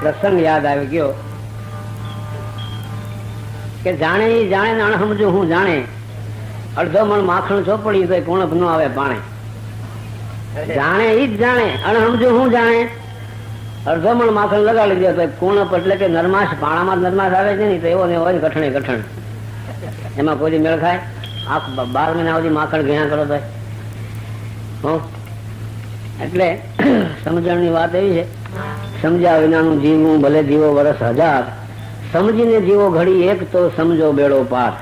પ્રસંગ યાદ આવી ગયો કે જાણે ઈ જાણે ને અણસમજુ હું જાણે, અડધો મણ માખણ ચોપડી તો કોણપ ન આવે પાણે. જાણે ઈ જ જાણે, અણસમજુ હું જાણે, અડધો મણ માખણ લગાડી દે તો કોણપ એટલે કે નરમાશ, પાણામાં નરમાશ આવે છે ને તો એવો ને હોય કઠણે કઠણ, એમાં કોઈ મેળ ખાય? આખ 12 મહિના સુધી માખણ ઘ્યા કરો તો. એટલે સમજણની વાત એવી છે, સમજ્યા વિનાનું જીવવું ભલે જીવો વર્ષ 1000, સમજીને જીવો ઘડી એક તો સમજો બેડો પાર.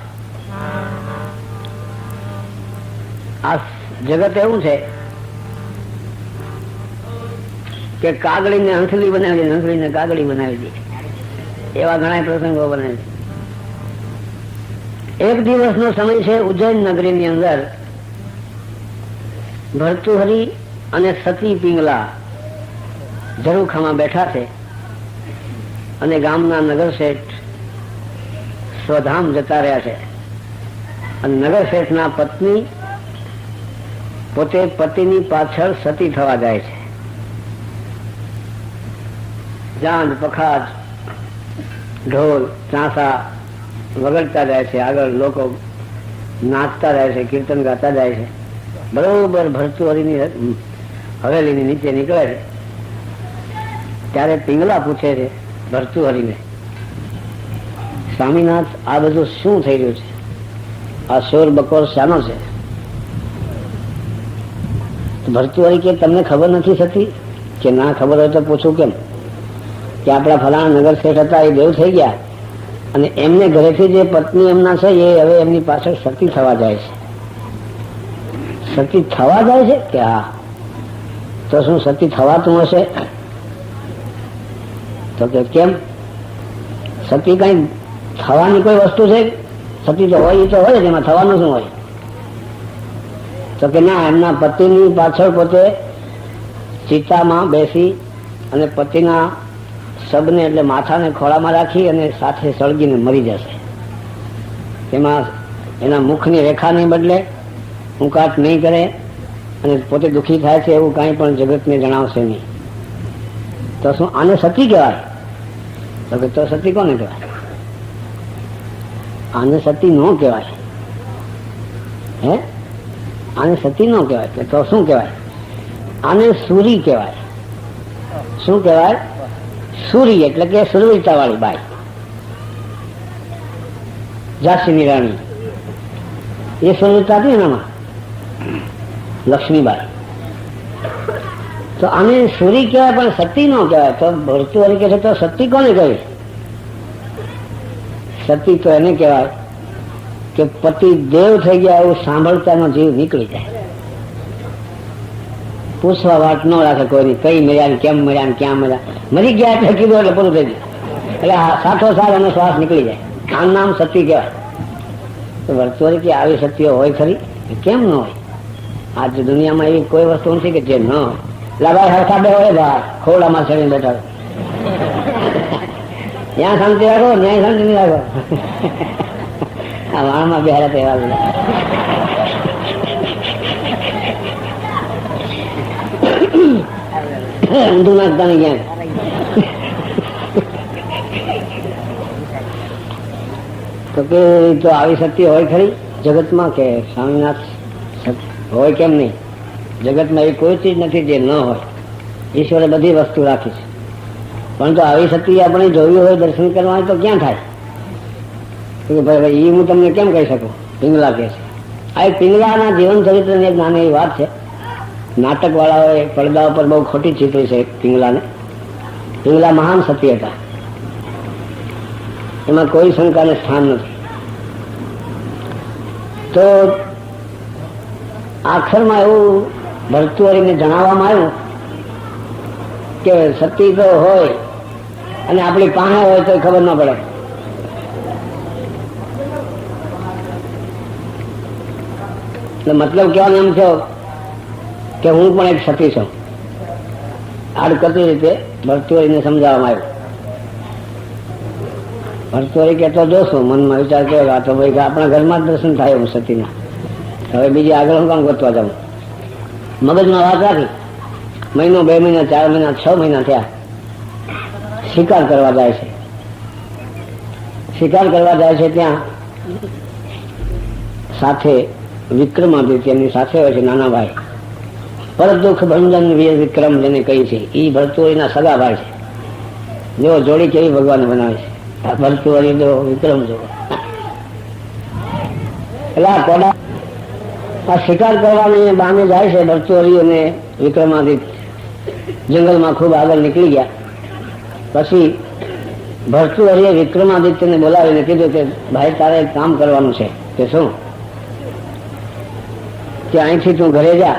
આ જગત એવું છે કે કાગડીને હંસલી બનાવી દે, હંસલીને કાગડી બનાવી દે, એવા ઘણા પ્રસંગો બને છે. એક દિવસનો સમય છે, ઉજ્જૈન નગરીની અંદર ભર્તુહરી અને સતી પિંગલા ઝરૂખામાં બેઠા છે અને ગામના નગર શેઠ સ્વધામ જતા રહ્યા છે. અને નગર શેઠના પત્ની પોતે પતિની પાછળ સતી થવા જાય છે. જાંજ પખાજ ઢોલ ચાંસા વગડતા જાય છે, આગળ લોકો નાચતા જાય છે, કીર્તન ગાતા જાય છે. બરોબર ભર્તુહરીની હવેલીની નીચે નીકળે છે ત્યારે પિંગલા પૂછે છે ભર્તુહરીને, સ્વામીનાથ આ બધું શું થઈ રહ્યું છે? આ શોર બકોર શાનો છે? ભર્તુહરી કે તમને ખબર નથી થતી? કે ના ખબર હોય તો પૂછું કેમ? કે આપણા ફલાણા નગર શેઠ હતા એ દેવ થઈ ગયા અને એમને ઘરેથી જે પત્ની એમના છે એ હવે એમની પાછળ સતી થવા જાય છે. સતી થવા જાય છે? કે હા. તો શું સતી થવાતું હશે? તો કે કેમ? સતી કઈ થવાની કોઈ વસ્તુ છે? સતી તો હોય, એ તો હોય જ, એમાં થવાનું શું હોય? તો કે ના, એમના પતિની પાછળ પોતે ચિતામાં બેસી અને પતિના શબને એટલે માથાને ખોળામાં રાખી અને સાથે સળગીને મરી જશે. તેમાં એના મુખની રેખાને બદલે ઉંકાટ નહીં કરે અને પોતે દુઃખી થાય છે એવું કાંઈ પણ જગતને જણાવશે નહીં. તો શું આને સતી કહેવાય? તો સતી કોને કહેવાય? આને સતી ન કહેવાય. હે, આને સતી ન કહેવાય. તો શું કહેવાય? આને સુરી કહેવાય. શું કહેવાય? સુરી એટલે કે સુરવીરતા વાળી બાઈ, ઝાંસીની રાણી. એ સુરવીરતા હતી એનામાં, લક્ષ્મીબાઈ. તો આને સુરી કહેવાય પણ સતી ન કહેવાય. તો ભર્તુહરી કહે છે તો સતી કોને કહેવાય? સતી તો એને કહેવાય કે પતિ દેવ થઈ ગયા એવું સાંભળતાનો જીવ નીકળી જાય, પૂછવા વાત ન રાખે કોઈની, કઈ મળ્યા ને કેમ મળ્યા ને ક્યાં મળ્યા, મરી ગયા એટલે કીધું એટલે પૂરું થઈ ગયું, એટલે સાથોસાથ એનો શ્વાસ નીકળી જાય. આ નામ સતી કહેવાય. તો ભર્તુહરી કે આવી સતીઓ હોય ખરી? કેમ ન હોય? આજ દુનિયામાં એવી કોઈ વસ્તુ નથી કે જે ન હોય. લાભાઈ હરખા બે હોય બહાર ખોડામાં ચડીને બેઠા, ત્યાં શાંતિ રાખો, ત્યાં શાંતિ નહીં રાખો. આ વાણમાં બેહારા તો એવા બધા. ઊંધું નાખતા નહીં ક્યાંક. તો કે તો આવી શક્તિ હોય ખરી જગતમાં? કે સ્વામીનાથ હોય કેમ નહીં? જગતમાં એવી કોઈ ચીજ નથી જે ન હોય. ઈશ્વરે બધી વસ્તુ રાખી છે, પરંતુ આવી શક્તિ આપણે જોવી હોય, દર્શન કરવા હોય તો ક્યાં થાય? ભાઈ એ હું તમને કેમ કહી શકું? પિંગલા કહે છે. આ એક પિંગલાના જીવન ચરિત્રની એક નાની એવી વાત છે. નાટક વાળાઓએ પડદા ઉપર બહુ ખોટી ચિત્રી છે પિંગલાને. પિંગલા મહાન સતી હતા, એમાં કોઈ શંકાને સ્થાન નથી. તો આખરમાં એવું ભર્તુહરીને જણાવવામાં આવ્યું કે સતી તો હોય અને આપણી પાસે હોય તો ખબર ન પડે. મતલબ કહેવાનો એમ થયો કે હું પણ એક સતી છું. આડકતી રીતે ભરતુહરીને સમજાવવામાં આવ્યું. ભરતુહરી કહેતો જોશું, મનમાં વિચાર કર્યો આ તો ભાઈ આપણા ઘરમાં જ દર્શન થાય હું સતીના, હવે બીજી આગળ હું કામ ગોતવા જાઉં. મગજમાં વાત રાખી. મહિનો, 2 મહિના, 4 મહિના, 6 મહિના થયા. શિકાર કરવા જાય છે. શિકાર કરવા જાય છે ત્યાં સાથે વિક્રમાદિત્યની સાથે હોય છે નાના ભાઈ. પરદુખ ભંજન વીર વિક્રમ જેને કહી છે એ ભરતુહરીના સગા ભાઈ છે. જો જોડી કેવી ભગવાને બનાવે છે. આ ભરતુહરી જો વિક્રમ જો એટલે આ શિકાર કરવાની બહાને જાય છે ભરતુહરી અને વિક્રમાદિત્ય. જંગલમાં ખૂબ આગળ નીકળી ગયા. પછી ભરતુહરીએ વિક્રમાદિત્યને બોલાવીને કીધું કે ભાઈ તારે એક કામ કરવાનું છે. કે શું? કે અહીંથી તું ઘરે જા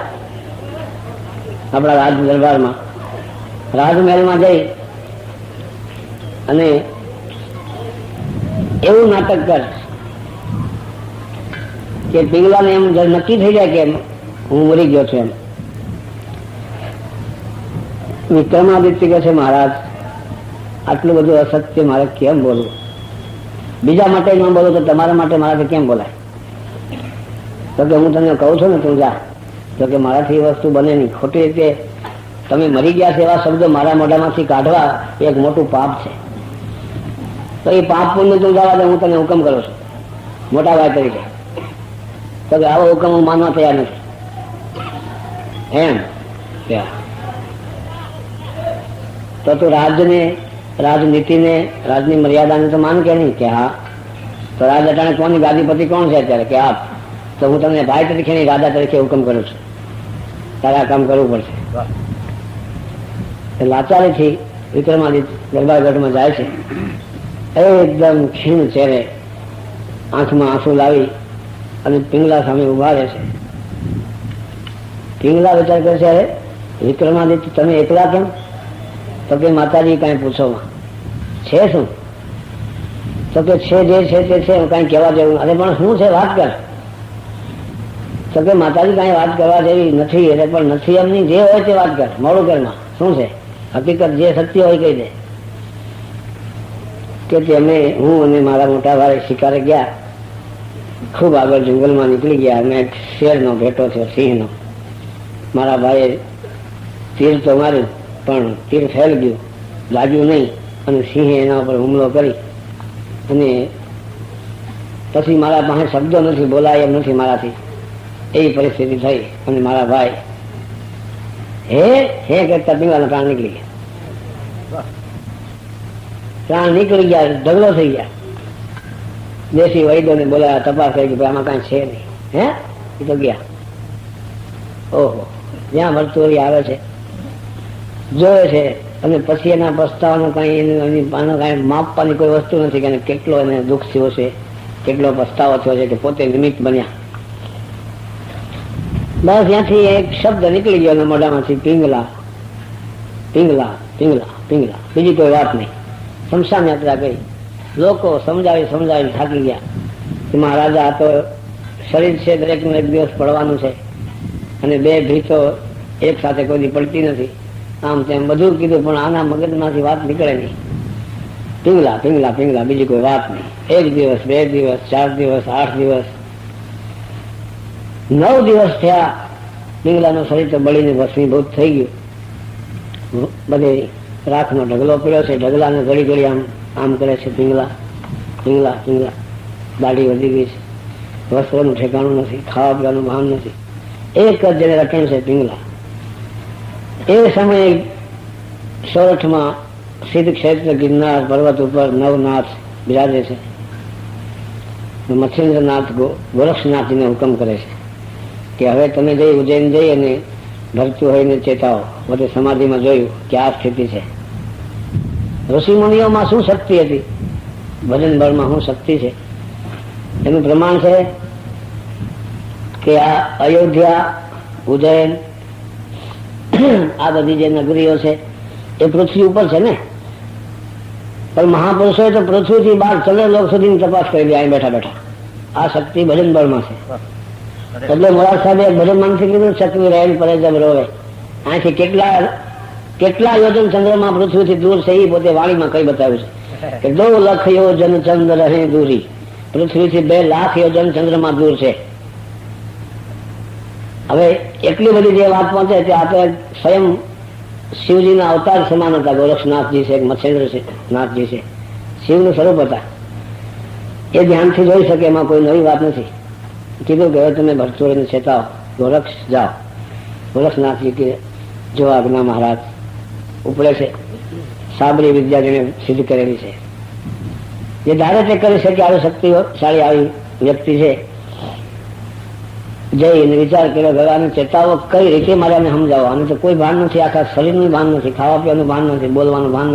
આપણા રાજ દરબારમાં, રાજમહેલમાં જઈ અને એવું નાટક કર કે પિંગલાને એમ નક્કી થઈ જાય કે હું મરી ગયો છું એમ. વિક્રમાદિત્ય કહે છે મહારાજ આટલું બધું અસત્ય મારે કેમ બોલવું? બીજા માટે ન બોલું તો તમારા માટે મારાથી કેમ બોલાય? તો કે હું તને કહું છું ને તું જા. તો કે મારાથી એ વસ્તુ બને નહીં. ખોટી રીતે તમે મરી ગયા છે એવા શબ્દો મારા મોઢામાંથી કાઢવા એક મોટું પાપ છે. તો એ પાપ પુણ્ય તું જવા દે, હું તને હુકમ કરું છું મોટા ભાઈ તરીકે. તો કે આવો હુકમ હું માનવા તૈયાર નથી એમ. તો તું રાજને, રાજનીતિને, રાજની મર્યાદાને તો માન કે નહીં? કે હા. તો રાજ અટાણે કોની ગાદીપતિ કોણ છે અત્યારે? કે આપ. તો હું તમને ભાઈ તરીકે નહીં રાજા તરીકે હુકમ કરું છું, તારે આ કામ કરવું પડશે. લાચારીથી વિક્રમાદિત્ય દરબારગઢમાં જાય છે. એકદમ ખીણ ચહેરે, આંખમાં આંસુ લાવી અને પિંગલા સામે ઉભા રહે છે. પિંગલા વિચાર કરે છે અરે વિક્રમાદિત્ય તમે એકલા કેમ? તો કે માતાજી કાંઈ પૂછોમાં છે શું? તો કે છે જે છે તે છે, કાંઈ કહેવા જેવું. અરે પણ શું છે વાત કર. તો કે માતાજી કાંઈ વાત કરવા જેવી નથી. એટલે પણ નથી એમની, જે હોય તે વાત કર, મોડું કરમાં શું છે હકીકત, જે સત્ય હોય કહી દે. કે અમે હું અને મારા મોટા ભાઈ શિકારે ગયા, ખૂબ આગળ જંગલમાં નીકળી ગયા. અને એક શેરનો ભેટો થયો, સિંહનો. મારા ભાઈએ તીર તો માર્યું પણ તીર ફેલ ગયું, લાગ્યું નહીં. અને સિંહે એના ઉપર હુમલો કરી અને પછી મારા પાસે શબ્દો નથી, બોલાય એમ નથી મારાથી. એવી પરિસ્થિતિ થઈ અને મારા ભાઈ હે કરતા પિંગલાના પ્રાણ નીકળી ગયા. પ્રાણ નીકળી ગયા, ઢગલો થઈ ગયા. દેશી વૈદ્યોને બોલાયા, તપાસ કરી કે આમાં કાંઈ છે નહીં. હે એ તો ગયા. ઓહો, જ્યાં ભરતુહરી આવે છે જોયે છે અને પછી એના પસ્તાવાનો કાંઈ માપવાની કોઈ વસ્તુ નથી કે કેટલો એને દુઃખ થયો છે, કેટલો પસ્તાવો થયો છે કે પોતે નિમિત્ત બન્યા. બસ ત્યાંથી એક શબ્દ નીકળી ગયો એના મોઢામાંથી, પિંગલા પિંગલા પિંગલા પિંગલા. બીજી કોઈ વાત નહીં. શમશાન યાત્રા કરી. લોકો સમજાવી સમજાવી થાકી ગયા કે મહારાજા આ તો શરીર છે, દરેકનું એક દિવસ પડવાનું છે અને 2 ભીતો એક સાથે કોઈ પડતી નથી. આમ તેમ બધું કીધું પણ આના મગજમાંથી વાત નીકળે નહીં. પિંગલા પિંગલા પિંગલા, બીજી કોઈ વાત નહીં. 1 દિવસ, 2 દિવસ, 4 દિવસ, 8 દિવસ, 9 દિવસ થયા. પિંગલાનું શરીર તો બળીને ભસ્મીભૂત થઈ ગયું. બધે રાખનો ઢગલો પડ્યો છે. ઢગલાને ઘડી ઘડી આમ આમ કરે છે. પિંગલા પિંગલા પિંગલા. દાઢી વધી ગઈ છે, વસ્ત્રનું ઠેકાણું નથી, ખાવા પીવાનું ભાન નથી. એક જ જેને રટણ છે પિંગલા. એ સમયે સોરઠમાં સિદ્ધ ક્ષેત્ર ગિરનાર પર્વત ઉપર નવનાથ બિરાજે છે. મચ્છેન્દ્રનાથ ગોરક્ષનાથજીને હુકમ કરે છે કે હવે તમે જઈ ઉજ્જૈન જઈ અને ભરતુહરીને ચેતાવો. બધે સમાધિમાં જોયું કે આ સ્થિતિ છે. ઋષિમુનિઓમાં શું શક્તિ હતી, ભજન બળમાં શું શક્તિ છે એનું પ્રમાણ છે કે આ અયોધ્યા, ઉજ્જૈન, આ બધી જે નગરીઓ છે એ પૃથ્વી ઉપર છે ને, પણ મહાપુરુષોએ તો પૃથ્વીથી બહાર ચંદ્રલોક સુધીની તપાસ કરી દે અહીં બેઠા બેઠા. આ શક્તિ ભજન બળમાં છે. એટલે મોરાર સાહેબે ભજન માનથી કીધું ચકવી રહેન પડે જબ રોવે. અહીંથી કેટલા યોજન ચંદ્રમાં પૃથ્વીથી દૂર છે એ પોતે વાણીમાં કઈ બતાવ્યું છે કે 2 લાખ યોજન ચંદ્ર રહે દૂરી. પૃથ્વીથી 2 લાખ યોજન ચંદ્રમાં દૂર છે. હવે એટલી બધી જે વાત પહોંચે તે આપણે સ્વયં શિવજીના અવતાર સમાન હતા. ગોરક્ષનાથજી છે, મત્સ્યેન્દ્રનાથજી છે, શિવનું સ્વરૂપ હતા. એ ધ્યાનથી જોઈ શકે, એમાં કોઈ નવી વાત નથી. કીધું કે હવે તમે ભરતોડીને ચેતાવો, ગોરક્ષ જાઓ. ગોરક્ષનાથજી કે જો આજ્ઞા મહારાજ. ઉપડે છે સાબરી વિદ્યા જેને સિદ્ધ કરેલી છે, જે ધારે તે કરી શકે આવી શક્તિશાળી આવી વ્યક્તિ છે. જઈને વિચાર કર્યો ભગવાન ચેતાવો કઈ રીતે મારે સમજાવો. અને તો કોઈ ભાન નથી, આખા શરીરનું ભાન નથી, ખાવા પીવાનું ભાન નથી, બોલવાનું ભાન નથી.